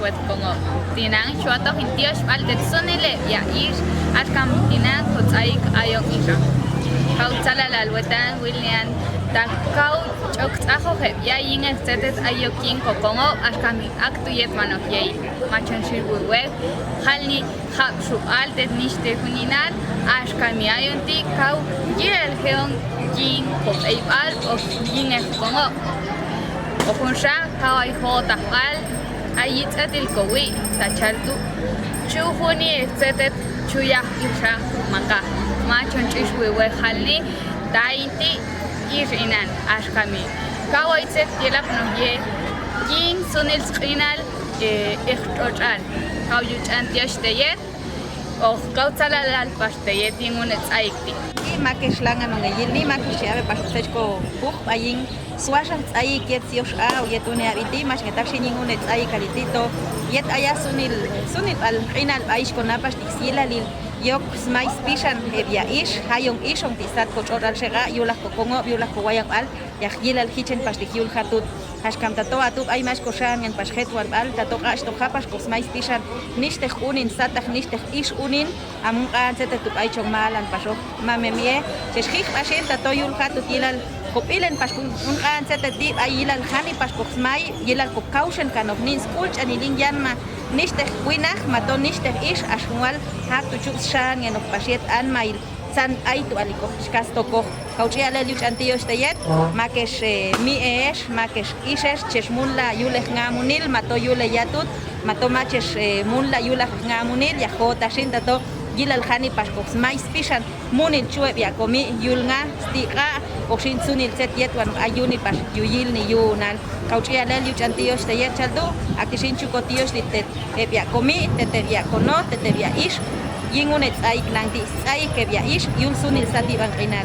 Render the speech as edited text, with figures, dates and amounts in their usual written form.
wet kongo tinan chuato hintios balde sonile ya ish askam tinan kotsaik ayok isha kautsala la alwetan William takau chok tsajo he ya yin extetet ayokin kokongo askami aktuyet manok yei machon shirwe halni habshu altet nishte huninal askami ayonti kau girel heon yin koteibal of yin kongo ojunsha kawai hota al ayit atil kowi tachaltu chuhuni extetet chuya isha maka machon chishwe we halni dainti irinan ashkami kawaitset yelapno ye yin sunil skrinal ikhtojan kawyuchan tiashteyet o kautsala al pashteyet ingun etsaikti makeshlanga no yilni makeshiave pashtechko bukh ayin swashan tsai ket yosh a yetune abiti mas ngetashi ningun etsai kalitito yet aya sunil al qinal aish konapash tiksila lil yok smais pishan hebia ish hayong ishong tisat kochoral shega yulah kokongo yulah kowayang al yahyil al hichen pastikul hatut hashkam tato atut ay mas koshan yan pashet war al tato ash to hapas kosmais pishan nishteh unin satah nishteh ish unin amun kan setetut ay chong malan pasok mamemie cheshkik pashen tato yul hatut yilal kopilen paskun kan setetip ay yilal hani paskosmai yilal kokaushen kanok nin skulch aniling yanma nishteh winah mato nishteh ish ashwal hatu chushan yan pashet an mail san aitu aliko skastoko kauchi ala luch antiyos tayet makesh mi esh makesh ishesh cheshmulla yuleh ngamunil mato yule yatut mato machesh mulla yuleh ngamunil yahota shinta to gilal khani paskos mais pishan munil chueb yakomi yulnga stiqa okshin sunil set yetwan ayuni pas yuyil ni yunal kauchi ala luch antiyos tayet chaldo akishin chukotios litet yakomi tetet yakono tetet ish Yingunet ay nang di ay kebya ish yun sunil sa di bang kinal.